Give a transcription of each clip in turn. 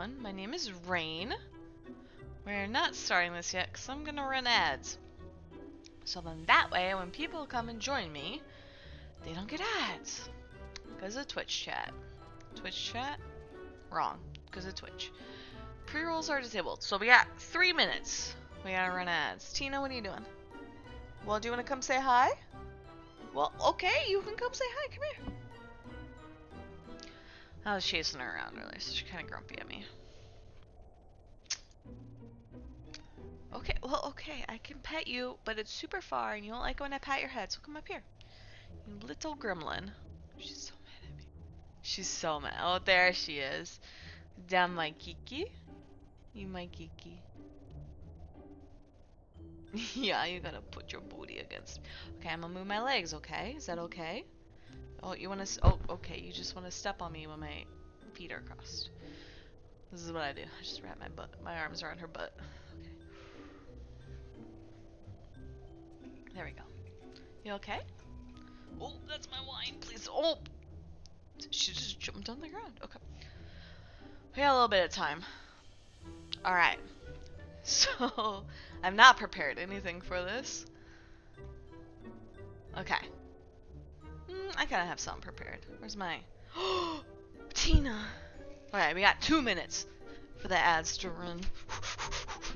everyone. My name is Rain. We're not starting this yet because I'm gonna run ads. So then that way, when people come and join me, they don't get ads. Because of Twitch chat. Twitch chat? Wrong. Because of Twitch. Pre-rolls are disabled. So we got 3 minutes. We gotta run ads. Tina, what are you doing? Well, do you want to come say hi? Well, okay, you can come say hi. Come here. I was chasing her around earlier, so she's kind of grumpy at me. Okay, well, okay, I can pet you, but it's super far, and you don't like when I pat your head, so come up here. You little gremlin. She's so mad at me. She's so mad. Oh, there she is. Down my Kiki. You my Kiki. Yeah, you gotta put your booty against me. Okay, I'm gonna move my legs, okay? Is that okay? Oh, you wanna... Oh, okay, you just wanna step on me when my feet are crossed. This is what I do. I just wrap my butt, my arms around her butt. Okay. There we go. You okay? Oh, that's my wine, please. Oh! She just jumped on the ground. Okay. We got a little bit of time. Alright. So, I'm not prepared anything for this. Okay. I kind of have something prepared. Where's my... Tina! Okay, we got 2 minutes for the ads to run.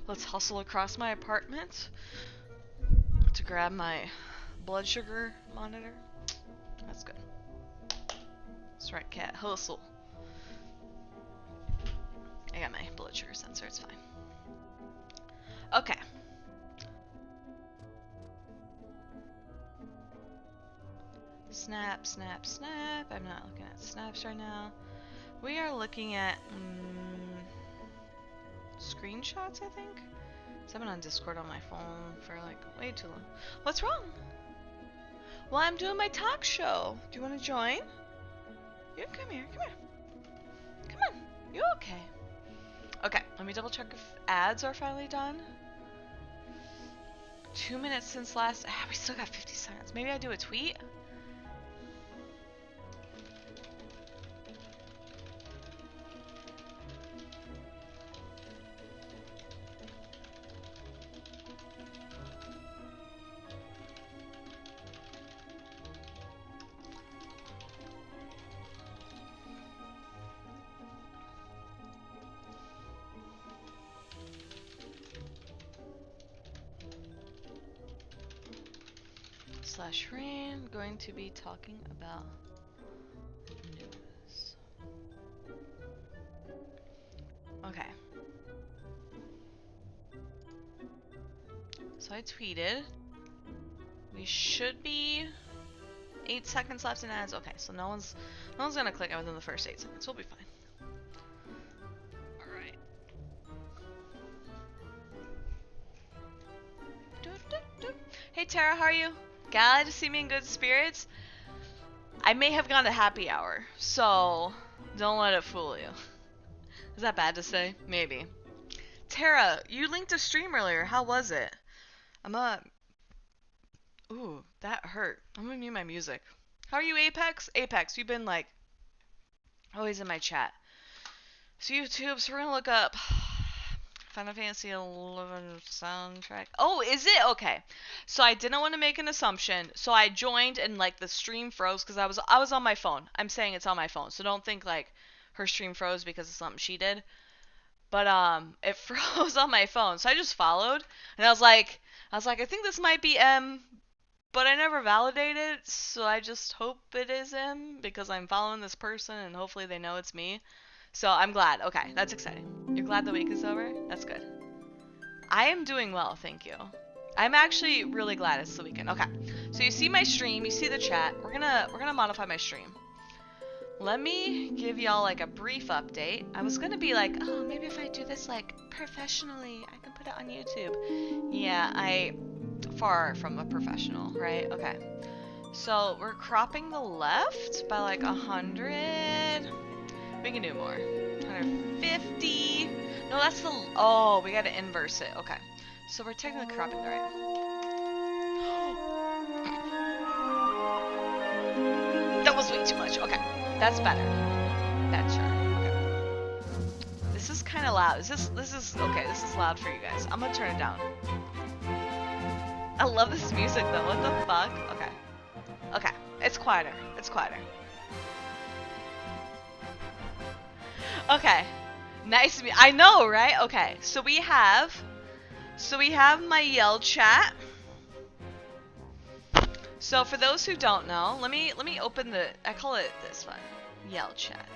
Let's hustle across my apartment to grab my blood sugar monitor. That's good. That's right, cat. Hustle. I got my blood sugar sensor. It's fine. Okay. Snap, snap, snap. I'm not looking at snaps right now. We are looking at screenshots, I think. So I've been on Discord on my phone for like way too long. What's wrong? Well, I'm doing my talk show. Do you want to join? You come here, come here. Come on. You okay? Okay, let me double check if ads are finally done. 2 minutes since last. We still got 50 seconds. Maybe I do a tweet. Rain, going to be talking about news. Okay. So I tweeted. We should be 8 seconds left in ads. Okay, so no one's gonna click within the first 8 seconds. We'll be fine. Alright. Hey Tara, how are you? Glad to see me in good spirits. I may have gone to happy hour, so don't let it fool you. Is that bad to say? Maybe. Tara, you linked a stream earlier. How was it? Ooh, that hurt. I'm gonna mute my music. How are you, Apex? Apex, you've been like always in my chat. So YouTube, so we're gonna look up Final Fantasy 11 soundtrack. Oh, is it? Okay. So I didn't want to make an assumption. So I joined and like the stream froze because I was on my phone. I'm saying it's on my phone. So don't think like her stream froze because of something she did. But it froze on my phone. So I just followed and I was like I think this might be M, but I never validated, so I just hope it is M because I'm following this person and hopefully they know it's me. So I'm glad. Okay, that's exciting. You're glad the week is over? That's good. I am doing well, thank you. I'm actually really glad it's the weekend. Okay, so you see my stream, you see the chat. We're gonna modify my stream. Let me give y'all like a brief update. I was gonna be like, oh, maybe if I do this like professionally, I can put it on YouTube. Yeah, I far from a professional, right? Okay. So we're cropping the left by like 100. We can do more. 150. No, that's the... Oh, we gotta inverse it. Okay. So we're technically cropping the right. That was way too much. Okay. That's better. That's sure. Okay. This is of loud. This is okay. This is loud for you guys. I'm gonna turn it down. I love this music though. What the fuck? Okay. Okay. It's quieter. It's quieter. Okay. Nice. I know, right? Okay. So we have my yell chat. So for those who don't know, let me open the, I call it this one, yell chat.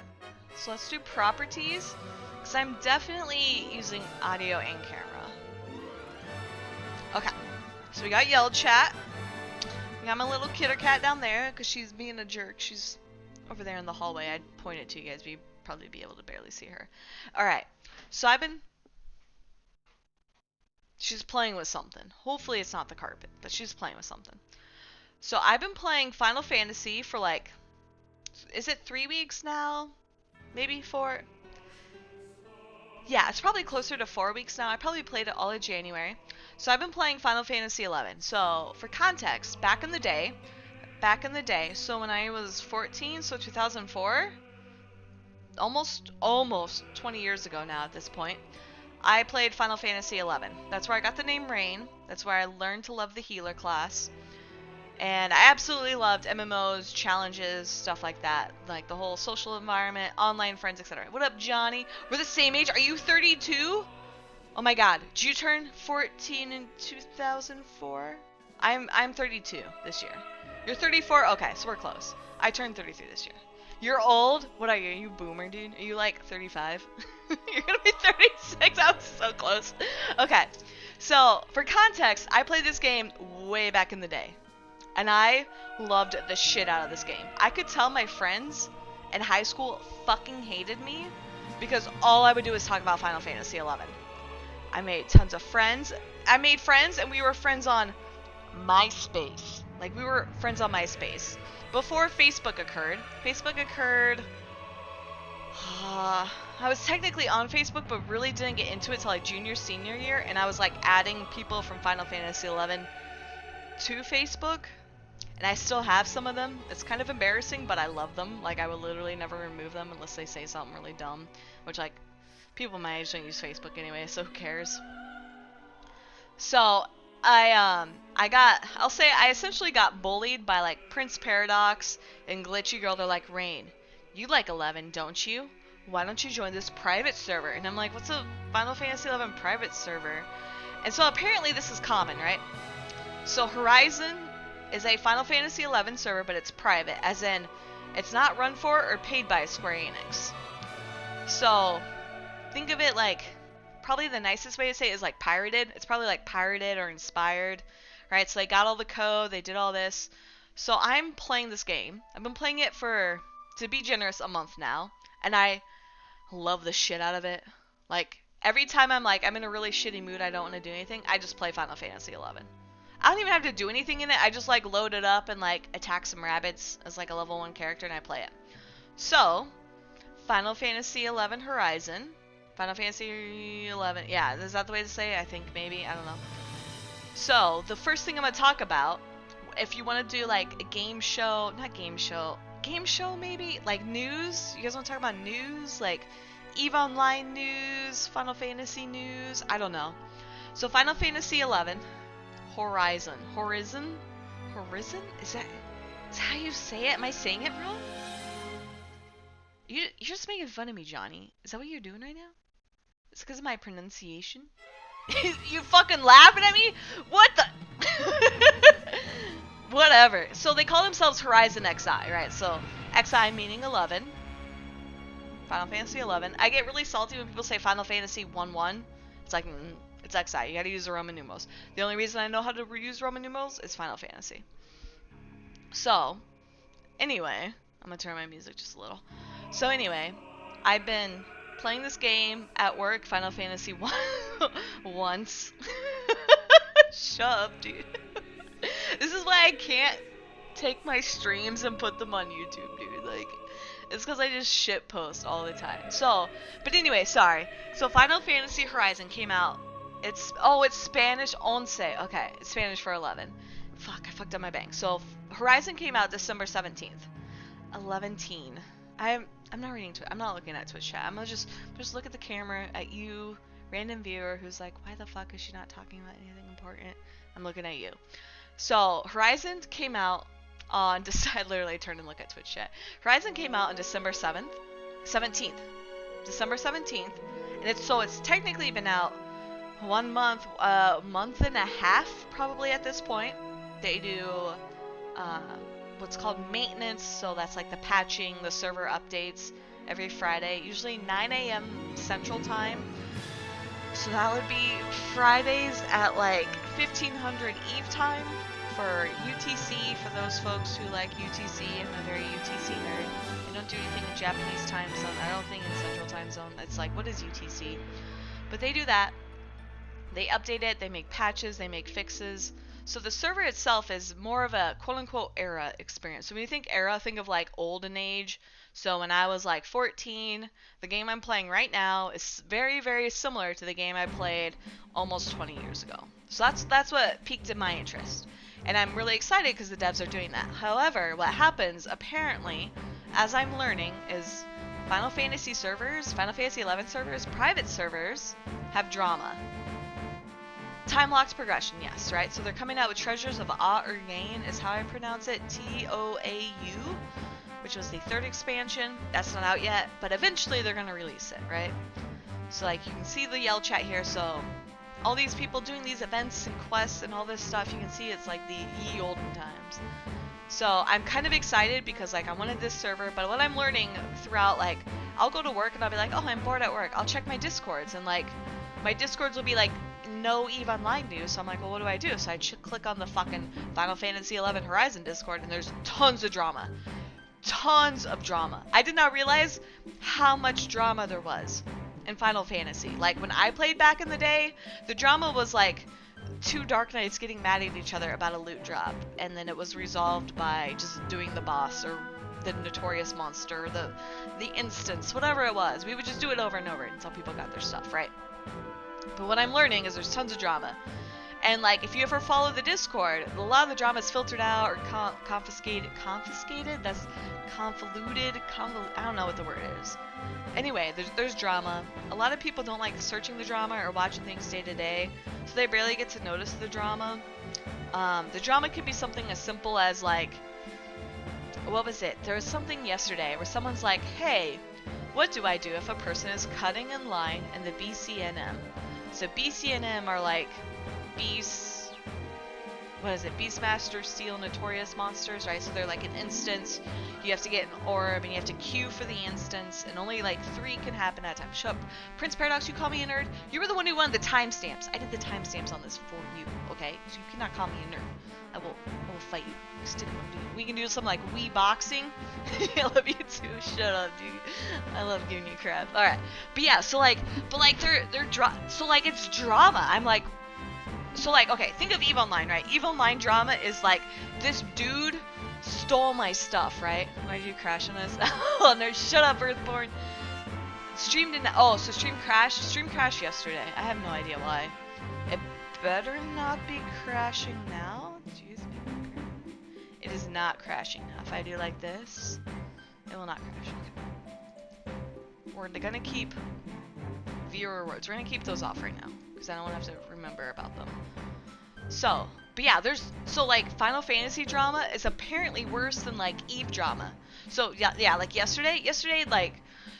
So let's do properties, because I'm definitely using audio and camera. Okay, so we got yell chat. We got my little kitter cat down there, because she's being a jerk. She's over there in the hallway. I'd point it to you guys, but you'd probably be able to barely see her. Alright, so she's playing with something. Hopefully it's not the carpet, but she's playing with something. So I've been playing Final Fantasy for like, is it 3 weeks now? Maybe 4? Yeah, it's probably closer to 4 weeks now. I probably played it all of January. So I've been playing Final Fantasy 11. So for context, back in the day, so when I was 14, so 2004, almost 20 years ago now at this point, I played Final Fantasy 11. That's where I got the name Rain. That's where I learned to love the healer class. And I absolutely loved MMOs, challenges, stuff like that. Like the whole social environment, online friends, etc. What up, Johnny? We're the same age. Are you 32? Oh my god. Did you turn 14 in 2004? I'm 32 this year. You're 34? Okay, so we're close. I turned 33 this year. You're old? What are you? Are you boomer, dude? Are you like 35? You're gonna be 36? I was so close. Okay. So, for context, I played this game way back in the day. And I loved the shit out of this game. I could tell my friends in high school fucking hated me because all I would do was talk about Final Fantasy 11. I made tons of friends. I made friends and we were friends on MySpace. Like we were friends on MySpace. Before Facebook occurred. I was technically on Facebook but really didn't get into it till like junior, senior year. And I was like adding people from Final Fantasy 11 to Facebook. And I still have some of them. It's kind of embarrassing, but I love them. Like, I would literally never remove them unless they say something really dumb. Which, like, people my age don't use Facebook anyway, so who cares? So, I essentially got bullied by, like, Prince Paradox and Glitchy Girl. They're like, Rain, you like 11, don't you? Why don't you join this private server? And I'm like, what's a Final Fantasy 11 private server? And so apparently this is common, right? So Horizon is a Final Fantasy 11 server, but it's private, as in it's not run for or paid by Square Enix. So think of it like, probably the nicest way to say it is like pirated. It's probably like pirated or inspired, right? So they got all the code, they did all this. So I'm playing this game. I've been playing it for, to be generous, a month now, and I love the shit out of it. Like every time I'm in a really shitty mood, I don't want to do anything, I just play Final Fantasy 11. I don't even have to do anything in it. I just like load it up and like attack some rabbits as like a level 1 character and I play it. So, Final Fantasy 11 Horizon. Final Fantasy 11. Yeah, is that the way to say it? I think maybe. I don't know. So, the first thing I'm going to talk about, if you want to do like a game show, game show maybe? Like news? You guys want to talk about news? Like EVE Online news, Final Fantasy news? I don't know. So, Final Fantasy 11. Horizon? Is that how you say it? Am I saying it wrong? You're just making fun of me, Johnny. Is that what you're doing right now? It's because of my pronunciation? You fucking laughing at me? What the? Whatever. So they call themselves Horizon XI, right? So XI meaning 11. Final Fantasy 11. I get really salty when people say Final Fantasy 1-1. It's like, it's XI. You gotta use the Roman numerals. The only reason I know how to use Roman numerals is Final Fantasy. So, anyway, I'm gonna turn my music just a little. So anyway, I've been playing this game at work, Final Fantasy 1 once. Shut up, dude. This is why I can't take my streams and put them on YouTube, dude. Like, it's because I just shit post all the time. So, but anyway, sorry. So Final Fantasy Horizon came out. It's Spanish once. Okay, it's Spanish for 11. Fuck, I fucked up my bank. So Horizon came out December 17th. 11-teen. I'm not reading Twitch. I'm not looking at Twitch chat. I'm gonna just look at the camera at you, random viewer who's like, why the fuck is she not talking about anything important? I'm looking at you. So Horizon came out on I literally turned and look at Twitch chat. Horizon came out on December 17th. December 17th. And it's technically been out 1 month, month and a half probably at this point. They do what's called maintenance, so that's like the patching, the server updates every Friday, usually 9 a.m. Central Time. So that would be Fridays at like 1500 Eve time for UTC, for those folks who like UTC. I'm a very UTC nerd. I don't do anything in Japanese time zone. I don't think in Central Time Zone. It's like, what is UTC? But they do that. They update it, they make patches, they make fixes. So the server itself is more of a quote-unquote era experience. So when you think era, think of like olden age. So when I was like 14, the game I'm playing right now is very, very similar to the game I played almost 20 years ago. So that's what piqued in my interest. And I'm really excited because the devs are doing that. However, what happens, apparently, as I'm learning, is Final Fantasy servers, Final Fantasy 11 servers, private servers, have drama. Time-locked progression, yes, right? So they're coming out with Treasures of Aurane, is how I pronounce it, T-O-A-U, which was the 3rd expansion. That's not out yet, but eventually they're going to release it, right? So, like, you can see the yell chat here, so all these people doing these events and quests and all this stuff, you can see it's like the ye olden times. So I'm kind of excited because, like, I wanted this server, but what I'm learning throughout, like, I'll go to work and I'll be like, oh, I'm bored at work. I'll check my Discords, and, like, my Discords will be like, no EVE Online news. So I'm like, well, what do I do? So I click on the fucking Final Fantasy 11 Horizon Discord, and there's tons of drama. Tons of drama. I did not realize how much drama there was in Final Fantasy. Like, when I played back in the day, the drama was like 2 Dark Knights getting mad at each other about a loot drop, and then it was resolved by just doing the boss or the notorious monster, the instance, whatever it was. We would just do it over and over until people got their stuff, right? But what I'm learning is there's tons of drama. And, like, if you ever follow the Discord, a lot of the drama is filtered out or confiscated? That's convoluted? I don't know what the word is. Anyway, there's drama. A lot of people don't like searching the drama or watching things day to day, so they barely get to notice the drama. The drama could be something as simple as, like, what was it? There was something yesterday where someone's like, hey, what do I do if a person is cutting in line in the BCNM? So BCNM are like Beastmaster, Steel, Notorious Monsters, right? So they're like an instance. You have to get an orb, and you have to queue for the instance, and only like 3 can happen at a time. Shut up. Prince Paradox, you call me a nerd? You were the one who wanted the timestamps. I did the timestamps on this for you, okay? So you cannot call me a nerd. I will fight you. We can do some like Wii boxing. I love you too. Shut up, dude. I love giving you crap. All right, but yeah. So like, so like it's drama. I'm like, so like, okay. Think of EVE Online, right? EVE Online drama is like this dude stole my stuff, right? Why did you crash on us? Oh no! Shut up, Earthborn. Stream didn't. Oh, so stream crashed. Stream crashed yesterday. I have no idea why. It better not be crashing now. Jeez. It is not crashing now. If I do like this, it will not crash. We're gonna keep viewer rewards. We're gonna keep those off right now because I don't want to have to remember about them. So, but yeah, so like Final Fantasy drama is apparently worse than like EVE drama. So yeah, like yesterday, like,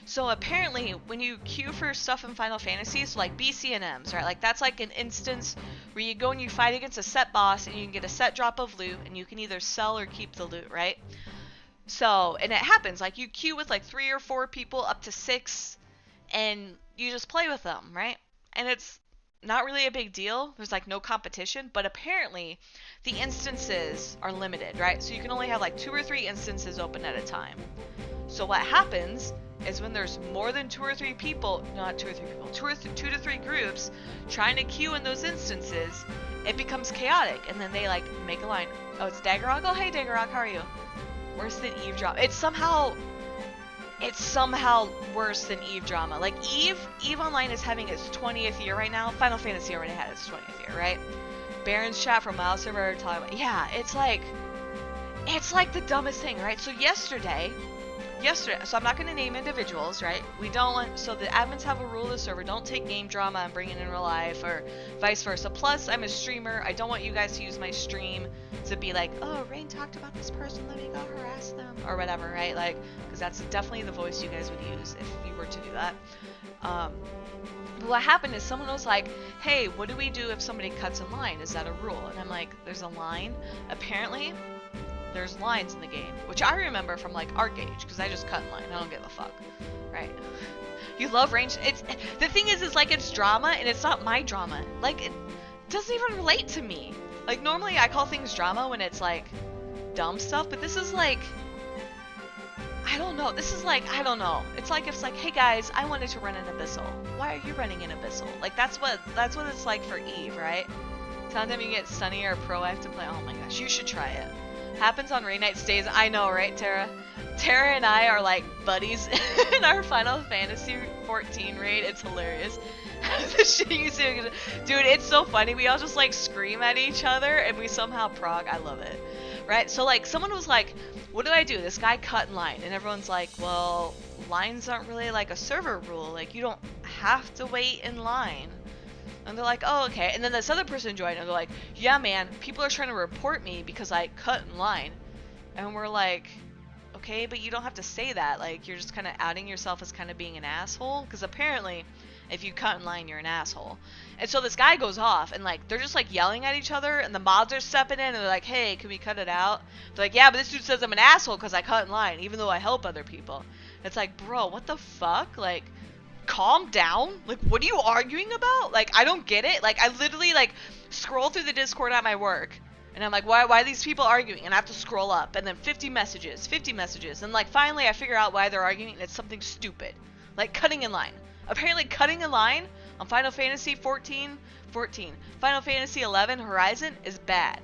so apparently when you queue for stuff in Final Fantasy, so like BCNMs, right? Like that's like an instance where you go and you fight against a set boss and you can get a set drop of loot and you can either sell or keep the loot, right? So, and it happens, like you queue with like 3 or 4 people up to 6 and you just play with them, right? And it's not really a big deal. There's like no competition, but apparently the instances are limited, right? So you can only have like 2 or 3 instances open at a time. So what happens is when there's more than 2 or 3 people, not 2 or 3 people, 2 to 3 groups trying to queue in those instances, it becomes chaotic, and then they like make a line. Oh, it's Daggerrock. Oh, hey Daggerrock, how are you? Worse than EVE drama. It's somehow worse than EVE drama. Like EVE Online is having its 20th year right now. Final Fantasy already had its 20th year, right? Baron's chat from WoW server talking about, yeah, it's like the dumbest thing, right? So yesterday yesterday, so I'm not going to name individuals, right? We don't want, so the admins have a rule of the server, don't take game drama and bring it in real life, or vice versa. Plus, I'm a streamer, I don't want you guys to use my stream to be like, oh, Rain talked about this person, let me go harass them, or whatever, right? Like, because that's definitely the voice you guys would use if you were to do that. But what happened is someone was like, hey, what do we do if somebody cuts in line? Is that a rule? And I'm like, there's a line? Apparently, there's lines in the game, which I remember from like Art Gauge, because I just cut in line. I don't give a fuck, right? You love range. The thing is like it's drama, and it's not my drama. Like, it doesn't even relate to me. Like, normally I call things drama when it's like dumb stuff, but this is like, I don't know. This is like, I don't know. It's like, if it's like, hey guys, I wanted to run an Abyssal. Why are you running an Abyssal? Like, that's what it's like for Eve, right? Sometimes you get Sunny or Pro, I have to play. Oh my gosh, you should try it. Happens on raid night stays. I know, right, Tara? Tara and I are like buddies in our Final Fantasy 14 raid. It's hilarious. The shit you see, dude, it's so funny. We all just like scream at each other and we somehow prog. I love it. Right? So like someone was like, what did I do? This guy cut in line. And everyone's like, well, lines aren't really like a server rule. Like, you don't have to wait in line. And they're like, oh, okay. And then this other person joined and they're like, yeah, man, people are trying to report me because I cut in line. And we're like, okay, but you don't have to say that. Like, you're just kind of outing yourself as kind of being an asshole. Because apparently, if you cut in line, you're an asshole. And so this guy goes off and like, they're just like yelling at each other. And the mods are stepping in and they're like, hey, can we cut it out? They're like, yeah, but this dude says I'm an asshole because I cut in line, even though I help other people. It's like, bro, what the fuck? Like, calm down. Like, what are you arguing about? Like, I don't get it. Like, I literally like scroll through the Discord at my work and I'm like, why are these people arguing? And I have to scroll up and then 50 messages. And like finally I figure out why they're arguing and it's something stupid. Like cutting in line. Apparently cutting in line on Final Fantasy 14, Final Fantasy 11 Horizon is bad.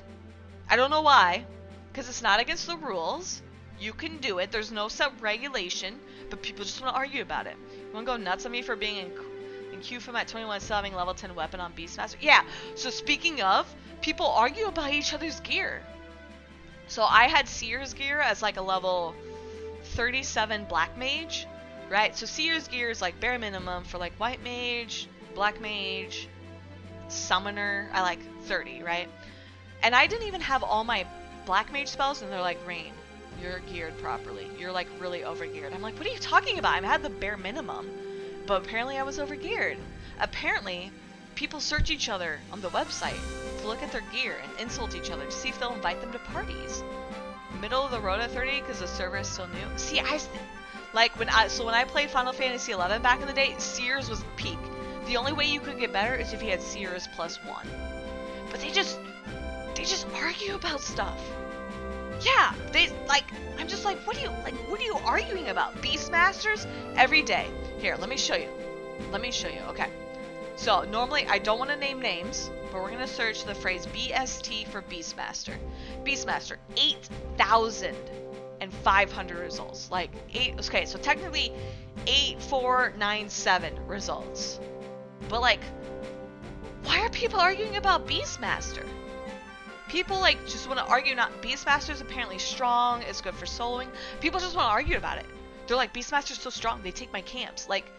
I don't know why, because it's not against the rules. You can do it. There's no set regulation, but people just want to argue about it. You want to go nuts on me for being in queue from at 21 still having level 10 weapon on Beastmaster? Yeah, so speaking of, people argue about each other's gear. So I had Seer's gear as like a level 37 Black Mage, right? So Seer's gear is like bare minimum for like White Mage, Black Mage, Summoner. I like 30, right? And I didn't even have all my Black Mage spells, and they're like, Rain, you're geared properly. You're like really overgeared. I'm like, what are you talking about? I had the bare minimum. But apparently I was overgeared. Apparently, people search each other on the website to look at their gear and insult each other to see if they'll invite them to parties. Middle of the road at 30 because the server is still new. See, when I played Final Fantasy 11 back in the day, Seers was peak. The only way you could get better is if you had Seers +1. But they just argue about stuff. Yeah, I'm just like, what are you arguing about? Beastmasters every day. Here, let me show you. Okay. So, normally, I don't want to name names, but we're going to search the phrase BST for Beastmaster. Beastmaster, 8,500 results. Okay, so technically 8497 results. But why are people arguing about Beastmaster? People just want to argue. Not Beastmaster's apparently strong. It's good for soloing. People just want to argue about it. They're like, Beastmaster's so strong. They take my camps. Like,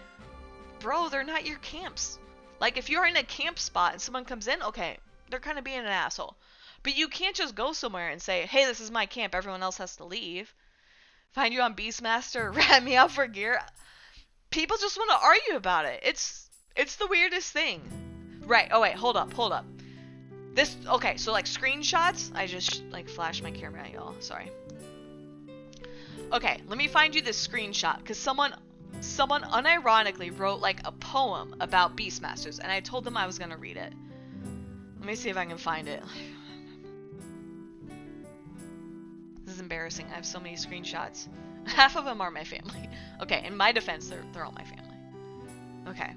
bro, they're not your camps. Like, if you're in a camp spot and someone comes in, okay, they're kind of being an asshole. But you can't just go somewhere and say, hey, this is my camp. Everyone else has to leave. Find you on Beastmaster. Rat me out for gear. People just want to argue about it. It's the weirdest thing. Right. Oh wait. Hold up. Okay, so screenshots. I just flashed my camera at y'all. Sorry. Okay, let me find you this screenshot because someone unironically wrote a poem about Beastmasters, and I told them I was gonna read it. Let me see if I can find it. This is embarrassing. I have so many screenshots. Half of them are my family. Okay, in my defense, they're all my family. Okay.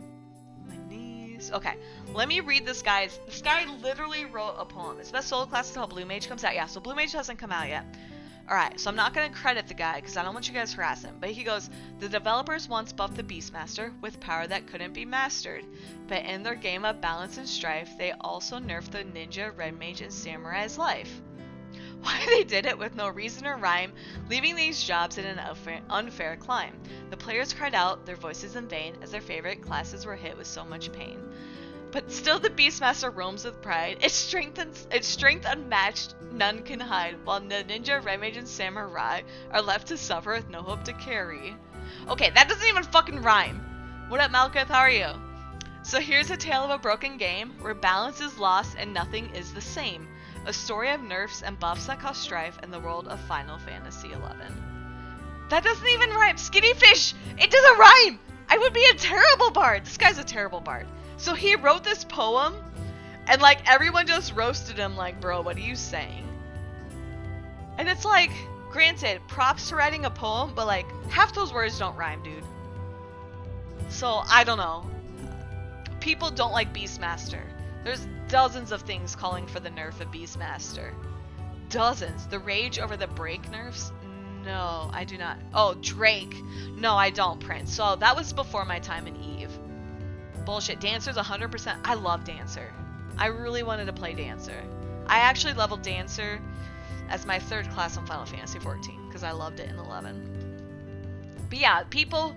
Okay, let me read this guy's. This guy literally wrote a poem. It's best solo class until Blue Mage comes out. Yeah, so Blue Mage hasn't come out yet. Alright, so I'm not going to credit the guy because I don't want you guys to harass him. But he goes, the developers once buffed the Beastmaster with power that couldn't be mastered. But in their game of Balance and Strife, they also nerfed the Ninja, Red Mage, and Samurai's life. why they did it with no reason or rhyme, leaving these jobs in an unfair climb. The players cried out their voices in vain as their favorite classes were hit with so much pain. But still the Beastmaster roams with pride. Its strength unmatched, none can hide, while the ninja, red mage, and samurai are left to suffer with no hope to carry. Okay, that doesn't even fucking rhyme. What up, Malkuth? How are you? So here's a tale of a broken game, where balance is lost and nothing is the same. A story of nerfs and buffs that cause strife in the world of Final Fantasy XI. That doesn't even rhyme. Skinny fish! It doesn't rhyme! I would be a terrible bard. This guy's a terrible bard. So he wrote this poem, and like everyone just roasted him like, bro, what are you saying? And it's like, granted, props to writing a poem, but like half those words don't rhyme, dude. So I don't know. People don't like Beastmaster. There's dozens of things calling for the nerf of Beastmaster. Dozens. The rage over the break nerfs? No, I do not. Oh, Drake. No, I don't, Prince. So that was before my time in Eve. Bullshit. Dancer's 100%. I love Dancer. I really wanted to play Dancer. I actually leveled Dancer as my 3rd class on Final Fantasy XIV because I loved it in 11. But yeah, people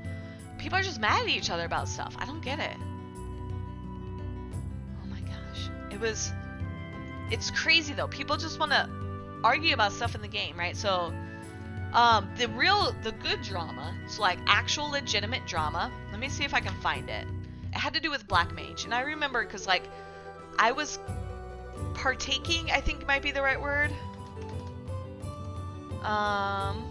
are just mad at each other about stuff. I don't get it. It's crazy though. People just want to argue about stuff in the game, right? So, the good drama, so like actual legitimate drama, let me see if I can find it. It had to do with Black Mage, and I remember because like, I was partaking, I think might be the right word. I'm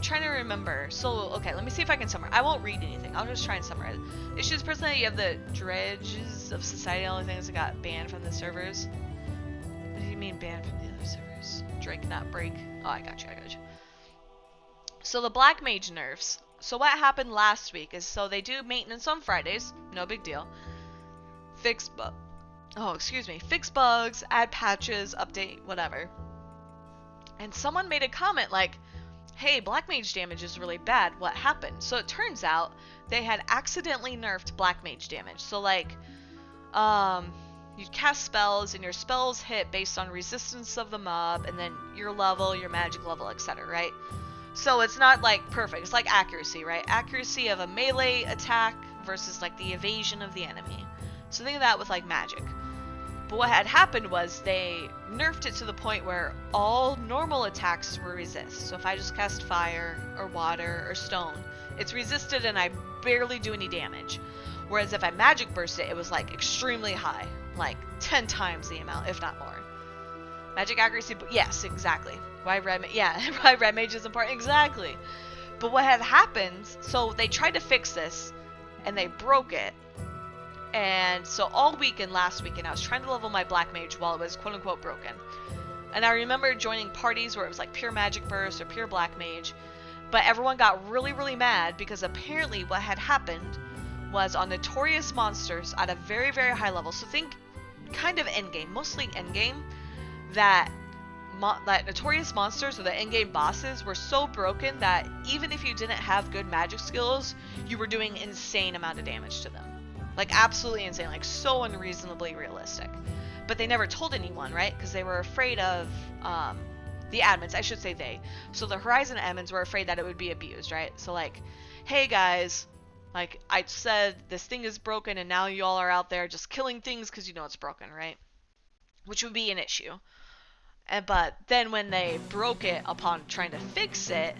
trying to remember. So, okay, let me see if I can summarize. I won't read anything. I'll just try and summarize. Issues personally, you have the dredges of society, the only things that got banned from the servers. What do you mean banned from the other servers? Drink, not break. Oh, I got you. So the Black Mage nerfs. So what happened last week is, so they do maintenance on Fridays. No big deal. Fix bugs, add patches, update, whatever. And someone made a comment like, hey, Black Mage damage is really bad, what happened? So it turns out they had accidentally nerfed Black Mage damage. So like, you cast spells and your spells hit based on resistance of the mob and then your level, your magic level, etc., right? So it's not like perfect, it's like accuracy, right? Accuracy of a melee attack versus like the evasion of the enemy. So think of that with like magic. But what had happened was they nerfed it to the point where all normal attacks were resist. So if I just cast fire or water or stone, it's resisted and I barely do any damage. Whereas if I magic burst it, it was like extremely high, like 10 times the amount, if not more. Magic accuracy, yes, exactly. Why red mage is important, exactly. But what had happened, so they tried to fix this and they broke it. And so all weekend, last weekend, I was trying to level my Black Mage while it was quote-unquote broken. And I remember joining parties where it was like pure Magic Burst or pure Black Mage. But everyone got really, really mad because apparently what had happened was on Notorious Monsters at a very, very high level. So think kind of endgame, mostly endgame, that Notorious Monsters or the endgame bosses were so broken that even if you didn't have good magic skills, you were doing insane amount of damage to them. Like, absolutely insane. Like, so unreasonably realistic. But they never told anyone, right? Because they were afraid of, the admins. I should say they. So the Horizon admins were afraid that it would be abused, right? So, like, hey, guys. Like, I said this thing is broken, and now you all are out there just killing things because you know it's broken, right? Which would be an issue. But then when they broke it upon trying to fix it,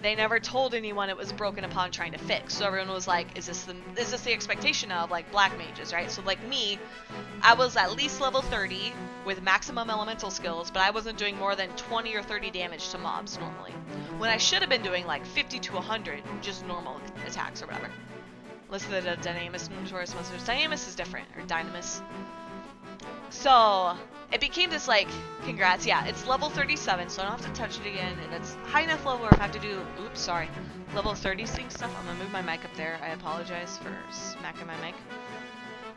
they never told anyone it was broken upon trying to fix. So everyone was like, is this the expectation of like Black Mages, right? So like me, I was at least level 30 with maximum elemental skills, but I wasn't doing more than 20 or 30 damage to mobs normally. When I should have been doing like 50 to 100 just normal attacks or whatever. Listen to the Dynamis Notorious Monsters. Dynamis is different, or Dynamis. So it became this like, congrats, yeah, it's level 37, so I don't have to touch it again, and it's high enough level where if I have to do, level 30 sync stuff. I'm gonna move my mic up there. I apologize for smacking my mic.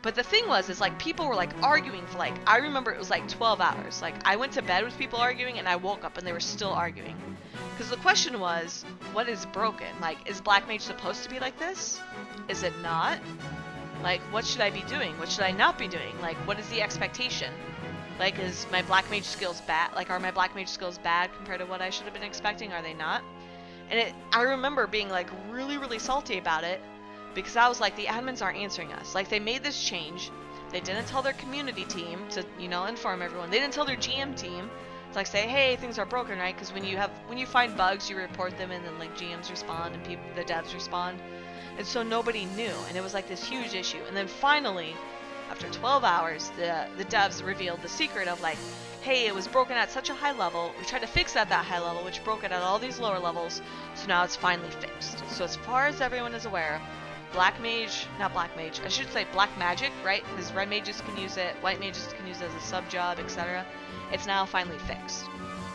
But the thing was, is like people were like arguing for like, I remember it was like 12 hours. Like I went to bed with people arguing, and I woke up and they were still arguing. Because the question was, what is broken? Like, is Black Mage supposed to be like this? Is it not? Like, what should I be doing? What should I not be doing? Like, what is the expectation? Like, is my black mage skills bad? Like, are my black mage skills bad compared to what I should have been expecting? Are they not? And I remember being like really, really salty about it because I was like, the admins aren't answering us. Like, they made this change. They didn't tell their community team to, inform everyone. They didn't tell their GM team to like say, hey, things are broken, right? Because when you find bugs, you report them, and then like GMs respond and the devs respond. And so nobody knew, and it was like this huge issue. And then finally, after 12 hours, the devs revealed the secret of like, hey, it was broken at such a high level. We tried to fix it at that high level, which broke it at all these lower levels. So now it's finally fixed. So as far as everyone is aware, black magic, right? Because red mages can use it, white mages can use it as a sub job, etc. It's now finally fixed.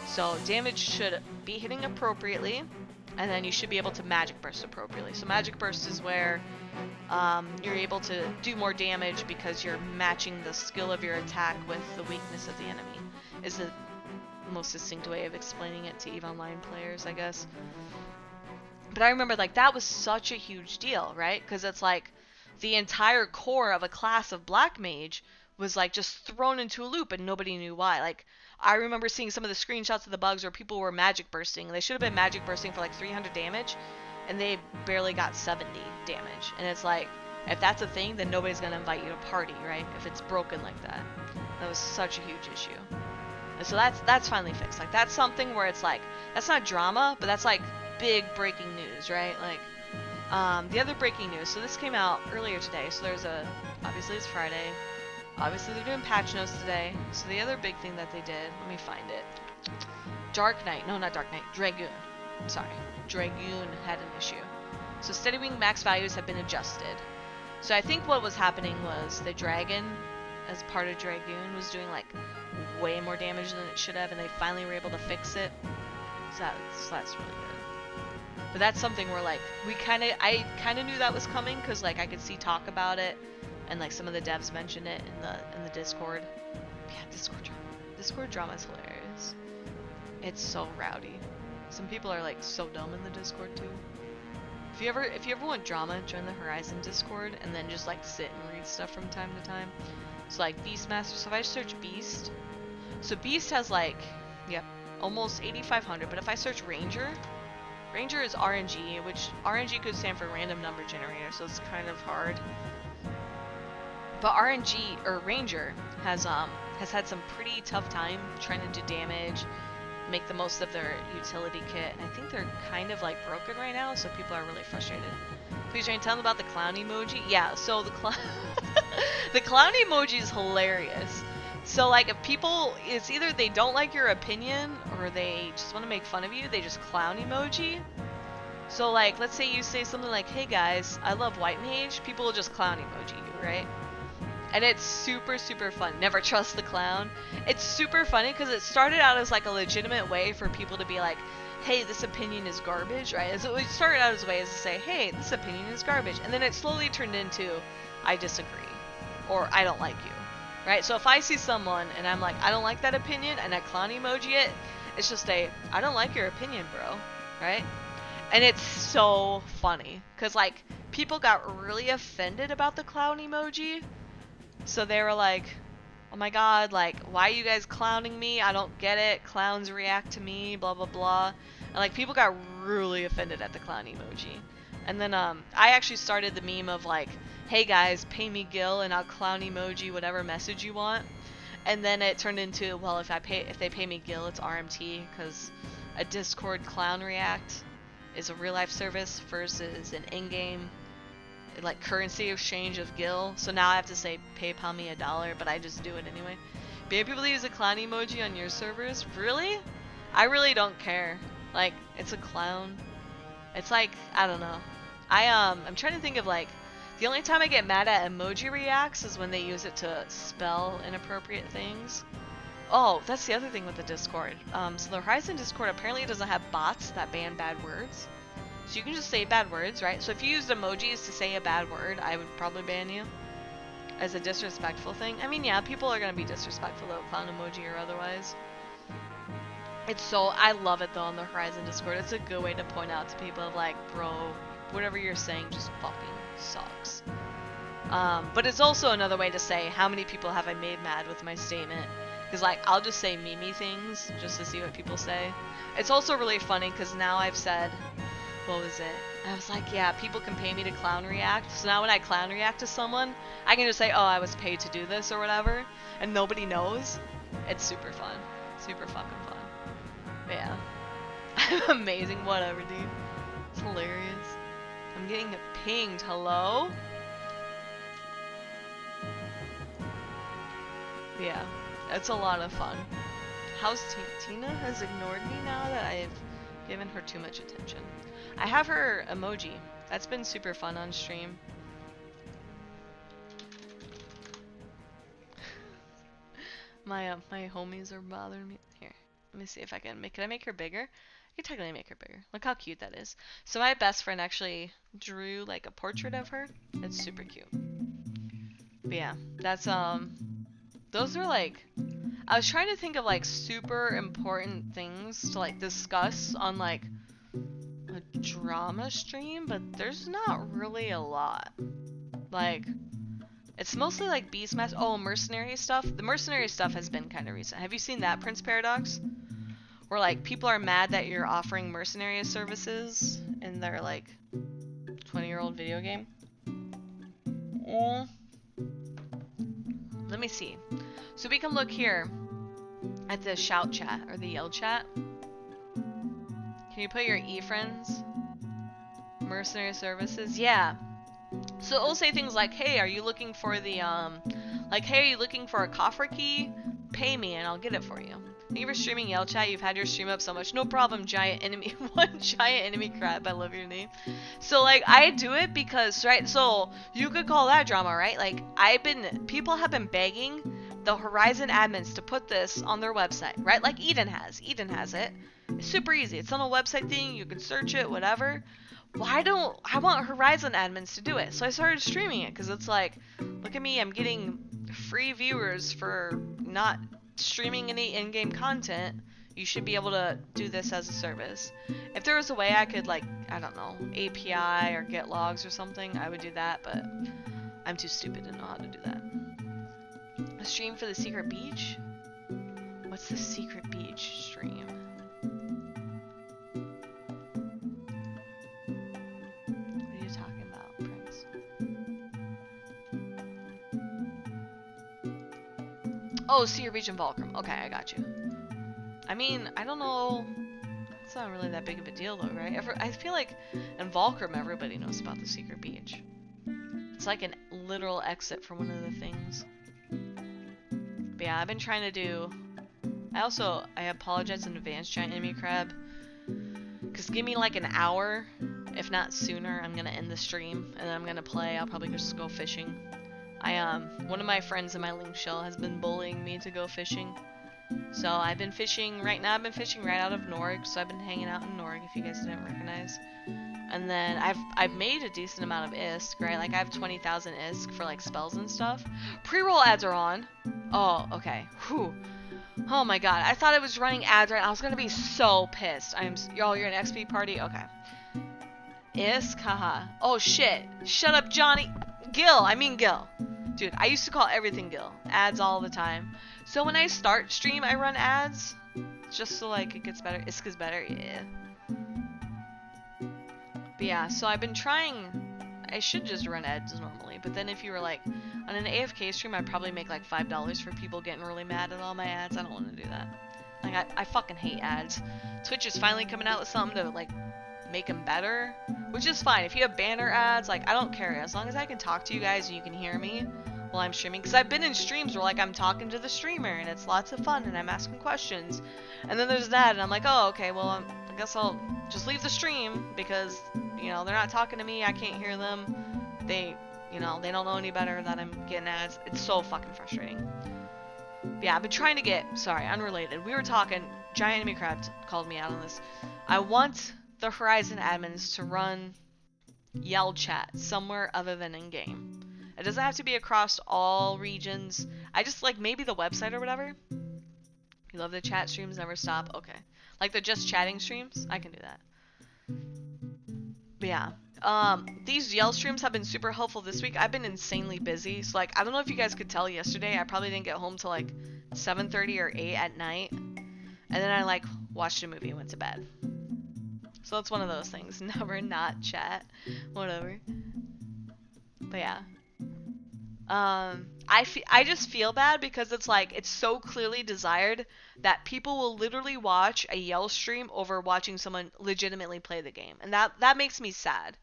So damage should be hitting appropriately, and then you should be able to magic burst appropriately. So magic burst is where you're able to do more damage because you're matching the skill of your attack with the weakness of the enemy. Is the most succinct way of explaining it to EVE Online players, I guess. But I remember, like, that was such a huge deal, right? Because it's like the entire core of a class of black mage was like just thrown into a loop and nobody knew why. Like, I remember seeing some of the screenshots of the bugs where people were magic bursting. They should have been magic bursting for like 300 damage, and they barely got 70 damage. And it's like, if that's a thing, then nobody's gonna invite you to party, right? If it's broken like that. That was such a huge issue. And so that's finally fixed. Like, that's something where it's like, that's not drama, but that's like big breaking news, right? Like, the other breaking news, so this came out earlier today, so obviously it's Friday, obviously they're doing patch notes today, so the other big thing that they did, let me find it, Dragoon, sorry, Dragoon had an issue. So steady wing max values have been adjusted. So I think what was happening was the dragon, as part of Dragoon, was doing like way more damage than it should have, and they finally were able to fix it. So that's really good. But that's something where like I kind of knew that was coming because like I could see talk about it, and like some of the devs mentioned it in the Discord. Yeah, Discord drama is hilarious. It's so rowdy. Some people are like so dumb in the Discord too. If you ever want drama, join the Horizon Discord and then just like sit and read stuff from time to time. So like Beastmaster. So if I search Beast, so Beast has like, yep, almost 8,500. But if I search Ranger is RNG, which RNG could stand for random number generator, so it's kind of hard. But Ranger has had some pretty tough time trying to do damage, make the most of their utility kit, and I think they're kind of like broken right now, so people are really frustrated. Please try and tell them about the clown emoji. Yeah, so the clown emoji is hilarious. So like if people, it's either they don't like your opinion or they just want to make fun of you, they just clown emoji. So like let's say you say something like, hey guys, I love white mage, people will just clown emoji you, right? And it's super, super fun. Never trust the clown. It's super funny because it started out as like a legitimate way for people to be like, hey, this opinion is garbage, right? So it started out as a way to say, hey, this opinion is garbage. And then it slowly turned into, I disagree. Or I don't like you, right? So if I see someone and I'm like, I don't like that opinion, and I clown emoji it, it's just I don't like your opinion, bro, right? And it's so funny because like people got really offended about the clown emoji. So they were like, oh my god, like, why are you guys clowning me? I don't get it. Clowns react to me, blah, blah, blah. And, like, people got really offended at the clown emoji. And then, I actually started the meme of, like, hey guys, pay me Gil and I'll clown emoji whatever message you want. And then it turned into, well, if they pay me Gil, it's RMT, because a Discord clown react is a real-life service versus an in-game like currency exchange of Gil. So now I have to say PayPal me $1, but I just do it anyway. But you have people to use a clown emoji on your servers? Really? I really don't care. Like, it's a clown. It's like, I don't know. I'm trying to think of like, the only time I get mad at emoji reacts is when they use it to spell inappropriate things. Oh, that's the other thing with the Discord. So the Horizon Discord apparently doesn't have bots that ban bad words. So you can just say bad words, right? So if you used emojis to say a bad word, I would probably ban you as a disrespectful thing. I mean, yeah, people are going to be disrespectful though, clown emoji or otherwise. I love it though on the Horizon Discord. It's a good way to point out to people of like, bro, whatever you're saying just fucking sucks. But it's also another way to say, how many people have I made mad with my statement? Because, like, I'll just say Mimi things just to see what people say. It's also really funny because now I've said, what was it? I was like, yeah, people can pay me to clown react. So now when I clown react to someone, I can just say, oh, I was paid to do this or whatever. And nobody knows. It's super fun. Super fucking fun. But yeah. Amazing. Whatever, dude. It's hilarious. I'm getting pinged. Hello? Yeah. It's a lot of fun. How's Tina has ignored me now that I've given her too much attention. I have her emoji. That's been super fun on stream. My homies are bothering me. Here, let me see if I can make. Can I make her bigger? I can technically make her bigger. Look how cute that is. So my best friend actually drew like a portrait of her. It's super cute. But yeah, that's those are like. I was trying to think of like super important things to like discuss on like a drama stream, but there's not really a lot. Like, it's mostly like Beastmaster. Oh, mercenary stuff. The mercenary stuff has been kind of recent. Have you seen that, Prince Paradox? Where like people are mad that you're offering mercenary services in their like 20-year-old video game. Let me see. So we can look here at the shout chat or the yell chat. Can you put your e-friends? Mercenary services? Yeah. So it'll say things like, hey, are you looking for the, like, hey, are you looking for a coffer key? Pay me and I'll get it for you. Thank you for streaming yell chat. You've had your stream up so much. No problem, giant enemy. One giant enemy crab. I love your name. So, like, I do it because, right, so you could call that drama, right? Like, people have been begging the Horizon admins to put this on their website, right? Like Eden has. Eden has it. It's super easy. It's on a website thing. You can search it, whatever. Why don't I want Horizon admins to do it? So I started streaming it because it's like, look at me, I'm getting free viewers for not streaming any in-game content. You should be able to do this as a service. If there was a way I could, like, I don't know, API or get logs or something, I would do that, but I'm too stupid to know how to do that. A stream for the secret beach? What's the secret beach stream? What are you talking about, Prince? Oh, secret beach in Volcrum. Okay, I got you. I mean, I don't know. It's not really that big of a deal, though, right? I feel like in Volcrum, everybody knows about the secret beach. It's like an literal exit for one of the things. But yeah, I've been trying to do... I apologize in advance, giant enemy crab. Because give me like an hour, if not sooner, I'm going to end the stream. And then I'm going to play. I'll probably just go fishing. One of my friends in my link shell has been bullying me to go fishing. So I've been fishing, right now I've been fishing right out of Norg, so I've been hanging out in Norg if you guys didn't recognize. And then I've made a decent amount of ISK, right? Like I have 20,000 ISK for like spells and stuff. Pre-roll ads are on. Oh, okay. Whew. Oh my god, I thought it was running ads right now. I was gonna be so pissed. Y'all, you're an XP party? Okay. ISK, haha. Oh shit. Shut up, Johnny. Gil. Dude, I used to call everything Gil. Ads all the time. So when I start stream, I run ads. Just so like it gets better. ISK is better, yeah. But yeah, so I've been trying. I should just run ads normally, but then if you were like on an AFK stream, I'd probably make like $5 for people getting really mad at all my ads. I don't want to do that. Like I fucking hate ads. Twitch is finally coming out with something to like make them better, which is fine. If you have banner ads, like I don't care as long as I can talk to you guys and you can hear me while I'm streaming. Because I've been in streams where like I'm talking to the streamer and it's lots of fun and I'm asking questions, and then there's that and I'm like, oh okay, well I guess I'll just leave the stream because you know they're not talking to me, I can't hear them, they don't know any better that I'm getting ads. It's so fucking frustrating. But yeah, I've been trying to get, sorry, unrelated, we were talking, Giant Enemy Crab called me out on this. I want the Horizon admins to run yell chat somewhere other than in game. It doesn't have to be across all regions. I just like maybe the website or whatever. You love the chat streams never stop. Okay, like the just chatting streams, I can do that. But yeah, these yell streams have been super helpful this week. I've been insanely busy, so like I don't know if you guys could tell yesterday I probably didn't get home till like 7:30 or 8 at night, and then I like watched a movie and went to bed. So it's one of those things. Never not chat. Whatever. But yeah. I just feel bad because it's like it's so clearly desired that people will literally watch a yell stream over watching someone legitimately play the game, and that makes me sad.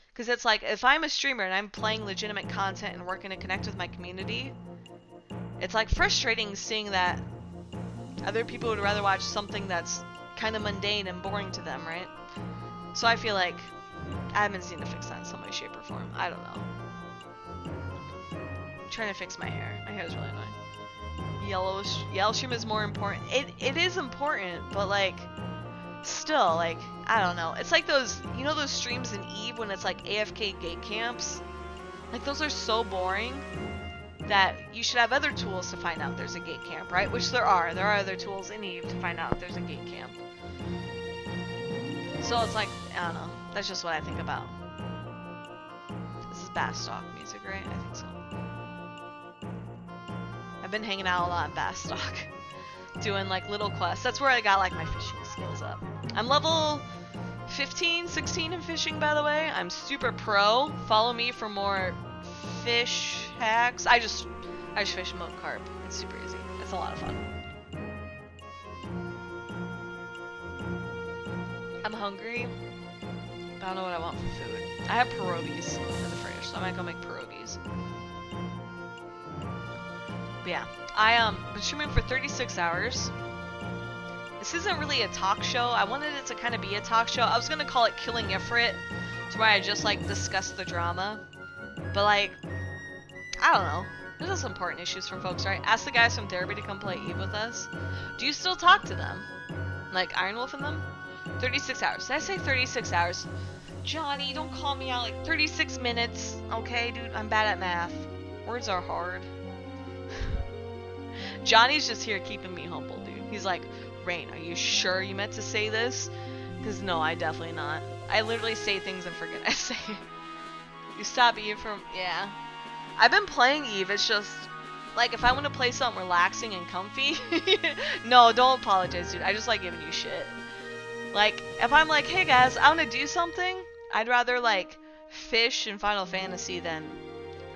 Because it's like if I'm a streamer and I'm playing legitimate content and working to connect with my community, it's like frustrating seeing that other people would rather watch something that's kind of mundane and boring to them, right? So I feel like I haven't seen to fix that in some way, shape, or form. I don't know. I'm trying to fix my hair. My hair is really annoying. Yellow stream is more important. It is important, but like still, like I don't know. It's like those, you know, those streams in Eve when it's like AFK gate camps. Like those are so boring that you should have other tools to find out there's a gate camp, right? Which there are. There are other tools in Eve to find out if there's a gate camp. So it's like, I don't know. That's just what I think about. This is Bastock music, right? I think so. I've been hanging out a lot in Bastock. Doing like little quests. That's where I got like my fishing skills up. I'm level 15, 16 in fishing, by the way. I'm super pro. Follow me for more fish hacks. I just fish milk carp. It's super easy. It's a lot of fun. I'm hungry, but I don't know what I want for food. I have pierogies in the fridge, so I might go make pierogies. But yeah, I been streaming for 36 hours. This isn't really a talk show. I wanted it to kind of be a talk show. I was gonna call it Killing Ifrit, to where I just like discuss the drama. But like, I don't know. There's some important issues from folks, right? Ask the guys from therapy to come play Eve with us. Do you still talk to them? Like Iron Wolf and them? 36 hours. Did I say 36 hours? Johnny, don't call me out like 36 minutes. Okay, dude, I'm bad at math. Words are hard. Johnny's just here keeping me humble, dude. He's like, Rain, are you sure you meant to say this? Because no, I definitely not. I literally say things and forget I say it. You stop Eve from... Yeah. I've been playing Eve. It's just... Like, if I want to play something relaxing and comfy... No, don't apologize, dude. I just like giving you shit. Like, if I'm like, hey guys, I want to do something, I'd rather, like, fish in Final Fantasy than,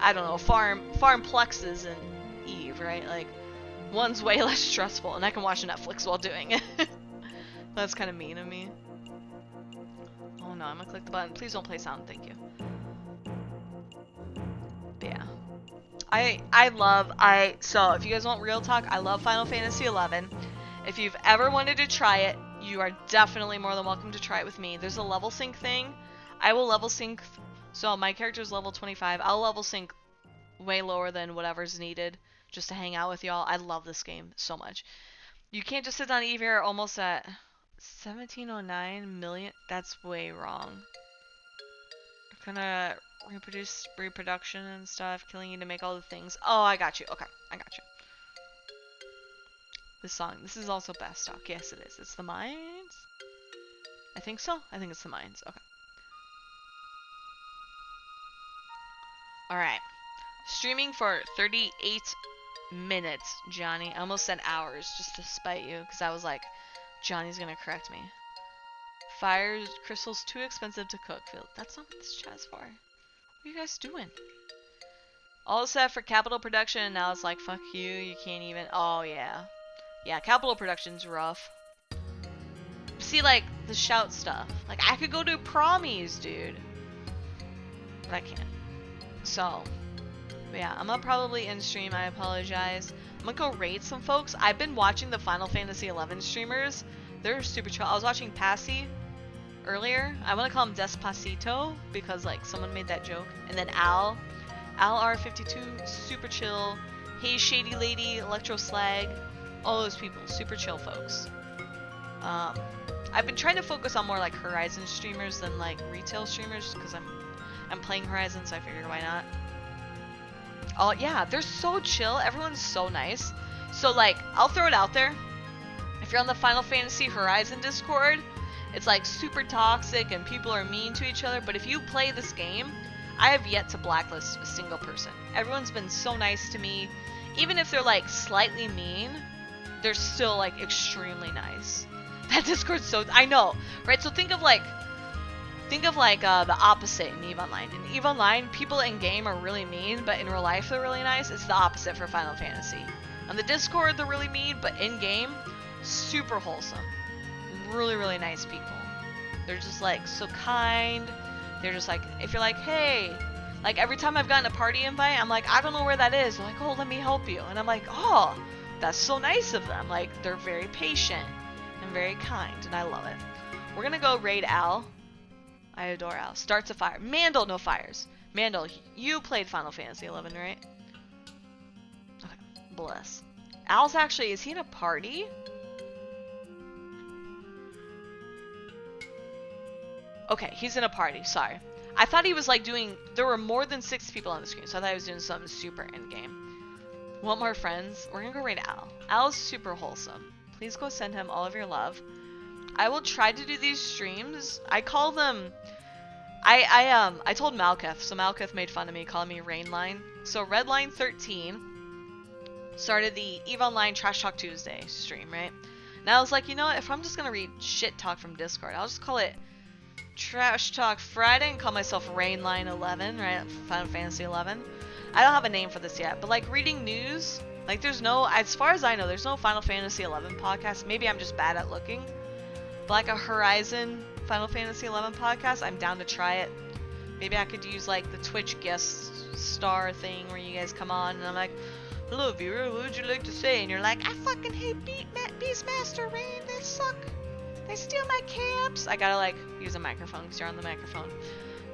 I don't know, farm plexes in Eve, right? Like, one's way less stressful, and I can watch Netflix while doing it. That's kind of mean of me. Oh no, I'm gonna click the button. Please don't play sound, thank you. But yeah. So if you guys want real talk, I love Final Fantasy 11. If you've ever wanted to try it, you are definitely more than welcome to try it with me. There's a level sync thing. I will level sync, so my character's level 25. I'll level sync way lower than whatever's needed just to hang out with y'all. I love this game so much. You can't just sit down Eve here almost at 1709 million. That's way wrong. Gonna reproduce reproduction and stuff, killing you to make all the things. Oh, I got you. Okay, I got you. This song. This is also Bastock. Yes, it is. It's the mines? I think so. I think it's the mines. Okay. Alright. Streaming for 38 minutes, Johnny. I almost said hours just to spite you, because I was like, Johnny's gonna correct me. Fire crystals too expensive to cook. That's not what this chat's for. What are you guys doing? All set for capital production, now it's like, fuck you, you can't even... Oh, yeah. Yeah, capital production's rough. See, like, the shout stuff. Like, I could go do promies, dude. But I can't. So, but yeah, I'm gonna probably end stream, I apologize. I'm gonna go raid some folks. I've been watching the Final Fantasy 11 streamers. They're super chill. I was watching Passy earlier. I want to call him Despacito because, like, someone made that joke. And then Al R52, super chill. Hey Shady Lady, Electro Slag. All those people, super chill folks. I've been trying to focus on more like Horizon streamers than like retail streamers because I'm playing Horizon, so I figured why not. Oh yeah, they're so chill. Everyone's so nice. So like, I'll throw it out there. If you're on the Final Fantasy Horizon Discord, it's like super toxic and people are mean to each other. But if you play this game, I have yet to blacklist a single person. Everyone's been so nice to me. even if they're like slightly mean, they're still like extremely nice. That Discord's so, I know, right? So think of like the opposite in EVE Online. In EVE Online, people in game are really mean, but in real life they're really nice. It's the opposite for Final Fantasy. On the Discord, they're really mean, but in game, super wholesome. Really, really nice people. They're just like so kind. They're just like, if you're like, hey, like every time I've gotten a party invite, I'm like, I don't know where that is. They're like, oh, let me help you. And I'm like, oh, that's so nice of them. Like, they're very patient and very kind, and I love it. We're gonna go raid Al. I adore Al. Starts a fire. Mandel, no fires. Mandel, you played Final Fantasy 11, right? Okay, bless. Al's actually, is he in a party? Okay, he's in a party, sorry. I thought he was like doing, there were more than 6 people on the screen, so I thought he was doing something super in-game. Want more friends? We're gonna go raid Al. Al's super wholesome. Please go send him all of your love. I will try to do these streams. I call them, I told Malketh, so Malketh made fun of me, calling me Rainline. So Redline 13 started the EVE Online Trash Talk Tuesday stream, right? Now I was like, you know what, if I'm just gonna read shit talk from Discord, I'll just call it Trash Talk Friday and call myself Rainline 11, right? Final Fantasy 11. I don't have a name for this yet, but like reading news, like there's no, as far as I know, there's no Final Fantasy 11 podcast. Maybe I'm just bad at looking. But like a Horizon Final Fantasy 11 podcast, I'm down to try it. Maybe I could use like the Twitch guest star thing where you guys come on and I'm like, hello viewer, what would you like to say? And you're like, I fucking hate Beastmaster Rain, they suck. They steal my camps. I gotta like use a microphone because you're on the microphone.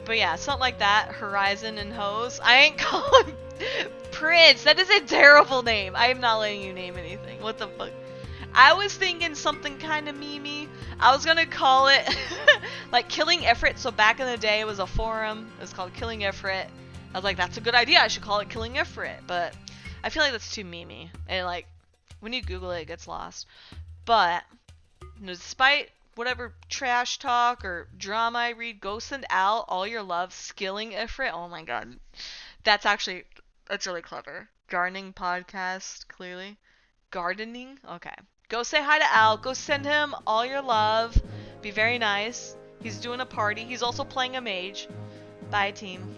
But yeah, something like that. Horizon and Hose. I ain't calling Prince. That is a terrible name. I am not letting you name anything. What the fuck? I was thinking something kind of memey. I was gonna call it like Killing Ifrit. So back in the day, it was a forum. It was called Killing Ifrit. I was like, that's a good idea. I should call it Killing Ifrit. But I feel like that's too memey. And like, when you Google it, it gets lost. But despite whatever trash talk or drama I read, go send Al all your love. Skilling Ifrit. Oh my god. That's really clever. Gardening podcast, clearly. Gardening? Okay. Go say hi to Al. Go send him all your love. Be very nice. He's doing a party. He's also playing a mage. Bye, team.